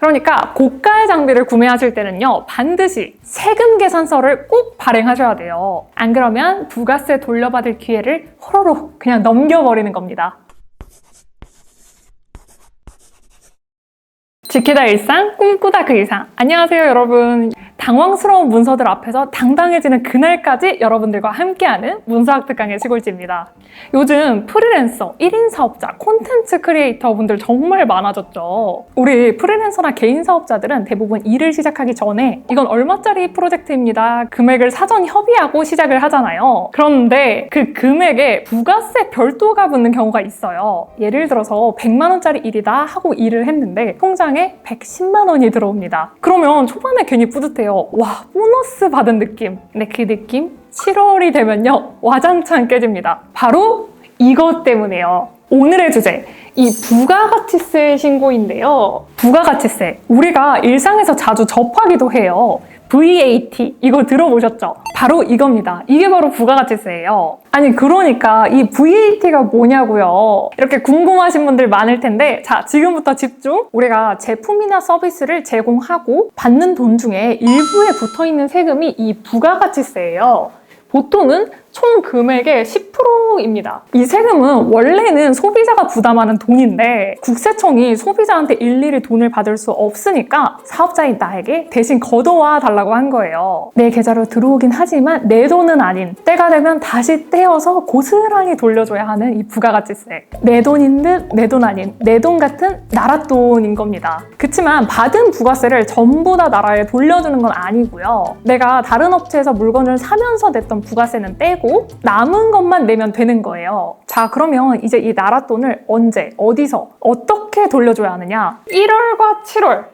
그러니까 고가의 장비를 구매하실 때는요, 반드시 세금 계산서를 꼭 발행하셔야 돼요. 안 그러면 부가세 돌려받을 기회를 호로록 그냥 넘겨버리는 겁니다. 지키다 일상, 꿈꾸다 그 이상. 안녕하세요, 여러분. 당황스러운 문서들 앞에서 당당해지는 그날까지 여러분들과 함께하는 문서학 특강의 시골지입니다. 요즘 프리랜서, 1인 사업자, 콘텐츠 크리에이터 분들 정말 많아졌죠. 우리 프리랜서나 개인 사업자들은 대부분 일을 시작하기 전에 이건 얼마짜리 프로젝트입니다. 금액을 사전 협의하고 시작을 하잖아요. 그런데 그 금액에 부가세 별도가 붙는 경우가 있어요. 예를 들어서 100만 원짜리 일이다 하고 일을 했는데 통장에 110만 원이 들어옵니다. 그러면 초반에 괜히 뿌듯해요. 와, 보너스 받은 느낌. 근데 그 느낌 7월이 되면요, 와장창 깨집니다. 바로 이것 때문에요. 오늘의 주제, 이 부가가치세 신고인데요. 부가가치세, 우리가 일상에서 자주 접하기도 해요. VAT, 이거 들어보셨죠? 바로 이겁니다. 이게 바로 부가가치세예요. 아니, 그러니까 이 VAT가 뭐냐고요? 이렇게 궁금하신 분들 많을 텐데, 자, 지금부터 집중! 우리가 제품이나 서비스를 제공하고 받는 돈 중에 일부에 붙어있는 세금이 이 부가가치세예요. 보통은 총 금액의 10%입니다. 이 세금은 원래는 소비자가 부담하는 돈인데 국세청이 소비자한테 일일이 돈을 받을 수 없으니까 사업자인 나에게 대신 걷어와 달라고 한 거예요. 내 계좌로 들어오긴 하지만 내 돈은 아닌, 때가 되면 다시 떼어서 고스란히 돌려줘야 하는 이 부가가치세. 내 돈인 듯 내 돈 아닌, 내 돈 같은 나라 돈인 겁니다. 그치만 받은 부가세를 전부 다 나라에 돌려주는 건 아니고요. 내가 다른 업체에서 물건을 사면서 냈던 부가세는 떼고 남은 것만 내면 되는 거예요. 자, 그러면 이제 이 나라 돈을 언제, 어디서, 어떻게 돌려줘야 하느냐? 1월과 7월,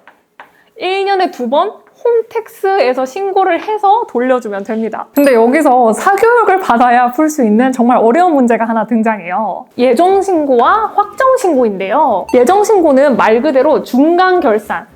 1년에 2번 홈택스에서 신고를 해서 돌려주면 됩니다. 근데 여기서 사교육을 받아야 풀 수 있는 정말 어려운 문제가 하나 등장해요. 예정신고와 확정신고인데요. 예정신고는 말 그대로 중간 결산,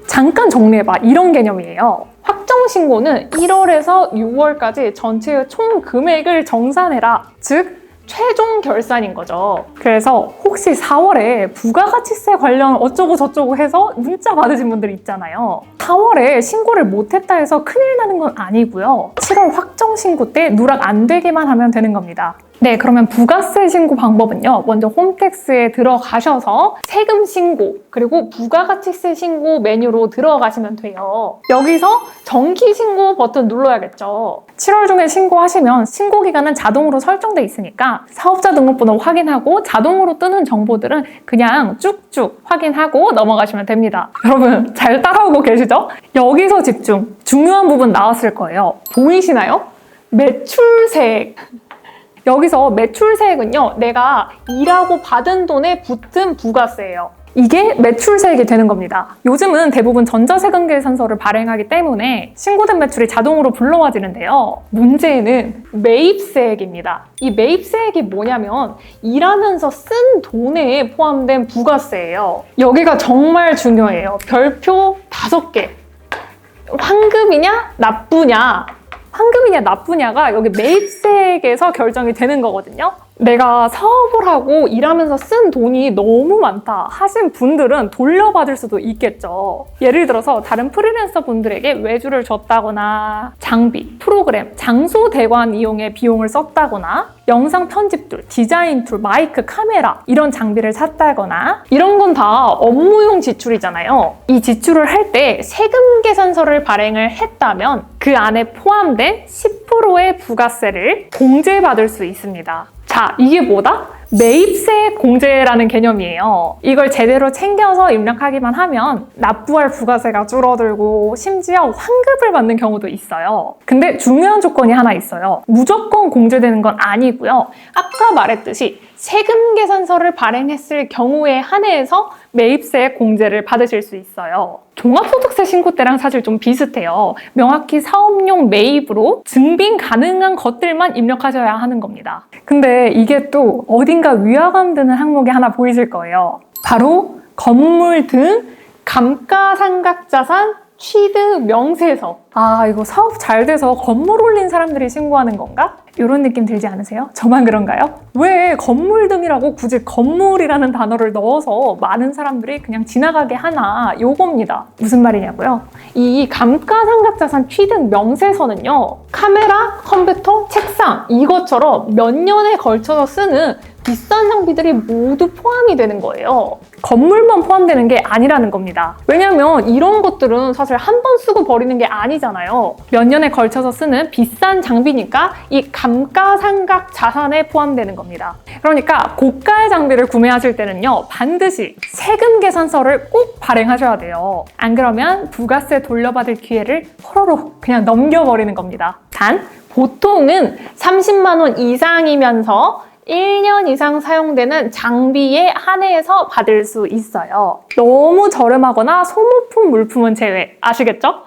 잠깐 정리해봐, 이런 개념이에요. 확정신고는 1월에서 6월까지 전체의 총 금액을 정산해라. 즉, 최종 결산인 거죠. 그래서 혹시 4월에 부가가치세 관련 어쩌고 저쩌고 해서 문자 받으신 분들 있잖아요. 4월에 신고를 못했다 해서 큰일 나는 건 아니고요. 7월 확정신고 때 누락 안 되기만 하면 되는 겁니다. 네, 그러면 부가세 신고 방법은요. 먼저 홈택스에 들어가셔서 세금 신고, 그리고 부가가치세 신고 메뉴로 들어가시면 돼요. 여기서 정기 신고 버튼 눌러야겠죠. 7월 중에 신고하시면 신고 기간은 자동으로 설정돼 있으니까 사업자 등록번호 확인하고 자동으로 뜨는 정보들은 그냥 쭉쭉 확인하고 넘어가시면 됩니다. 여러분, 잘 따라오고 계시죠? 여기서 집중! 중요한 부분 나왔을 거예요. 보이시나요? 매출세액. 여기서 매출세액은요, 내가 일하고 받은 돈에 붙은 부가세예요. 이게 매출세액이 되는 겁니다. 요즘은 대부분 전자세금 계산서를 발행하기 때문에 신고된 매출이 자동으로 불러와지는데요. 문제는 매입세액입니다. 이 매입세액이 뭐냐면 일하면서 쓴 돈에 포함된 부가세예요. 여기가 정말 중요해요. 별표 5개. 환급이냐 납부냐, 환급이냐 납부냐가 여기 매입세액에서 결정이 되는 거거든요. 내가 사업을 하고 일하면서 쓴 돈이 너무 많다 하신 분들은 돌려받을 수도 있겠죠. 예를 들어서 다른 프리랜서 분들에게 외주를 줬다거나 장비, 프로그램, 장소 대관 이용에 비용을 썼다거나 영상 편집 툴, 디자인 툴, 마이크, 카메라 이런 장비를 샀다거나 이런 건 다 업무용 지출이잖아요. 이 지출을 할 때 세금 계산서를 발행을 했다면 그 안에 포함된 10%의 부가세를 공제받을 수 있습니다. 자, 이게 뭐다? 매입세액 공제라는 개념이에요. 이걸 제대로 챙겨서 입력하기만 하면 납부할 부가세가 줄어들고 심지어 환급을 받는 경우도 있어요. 근데 중요한 조건이 하나 있어요. 무조건 공제되는 건 아니고요. 아까 말했듯이 세금 계산서를 발행했을 경우에 한해서 매입세액 공제를 받으실 수 있어요. 종합소득세 신고 때랑 사실 좀 비슷해요. 명확히 사업용 매입으로 증빙 가능한 것들만 입력하셔야 하는 겁니다. 근데 이게 또 어딘가 위화감 드는 항목이 하나 보이실 거예요. 바로 건물 등 감가상각자산 취득 명세서. 아, 이거 사업 잘 돼서 건물 올린 사람들이 신고하는 건가? 이런 느낌 들지 않으세요? 저만 그런가요? 왜 건물 등이라고 굳이 건물이라는 단어를 넣어서 많은 사람들이 그냥 지나가게 하나? 요겁니다. 무슨 말이냐고요? 이 감가상각자산 취득 명세서는요, 카메라, 컴퓨터, 책상 이것처럼 몇 년에 걸쳐서 쓰는 비싼 장비들이 모두 포함이 되는 거예요. 건물만 포함되는 게 아니라는 겁니다. 왜냐면 이런 것들은 사실 한 번 쓰고 버리는 게 아니잖아요. 몇 년에 걸쳐서 쓰는 비싼 장비니까 이 감가상각 자산에 포함되는 겁니다. 그러니까 고가의 장비를 구매하실 때는요, 반드시 세금 계산서를 꼭 발행하셔야 돼요. 안 그러면 부가세 돌려받을 기회를 호로록 그냥 넘겨버리는 겁니다. 단 보통은 30만 원 이상이면서 1년 이상 사용되는 장비에 한해서 받을 수 있어요. 너무 저렴하거나 소모품 물품은 제외. 아시겠죠?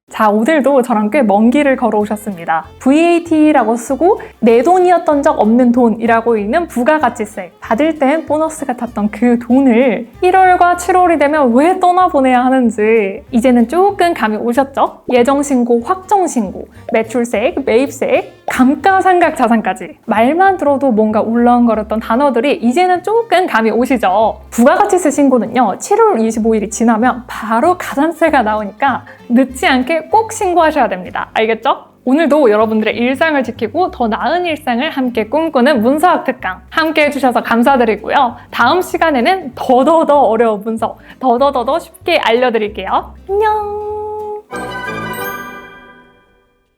자, 오늘도 저랑 꽤 먼 길을 걸어오셨습니다. VAT라고 쓰고 내 돈이었던 적 없는 돈이라고 읽는 부가가치세. 받을 땐 보너스 같았던 그 돈을 1월과 7월이 되면 왜 떠나보내야 하는지 이제는 조금 감이 오셨죠? 예정신고, 확정신고, 매출세액, 매입세액, 감가상각 자산까지. 말만 들어도 뭔가 울렁거렸던 단어들이 이제는 조금 감이 오시죠? 부가가치세 신고는요, 7월 25일이 지나면 바로 가산세가 나오니까 늦지 않게 꼭 신고하셔야 됩니다. 알겠죠? 오늘도 여러분들의 일상을 지키고 더 나은 일상을 함께 꿈꾸는 문서학 특강 함께 해주셔서 감사드리고요. 다음 시간에는 더더더 어려운 문서, 더더더 쉽게 알려드릴게요. 안녕!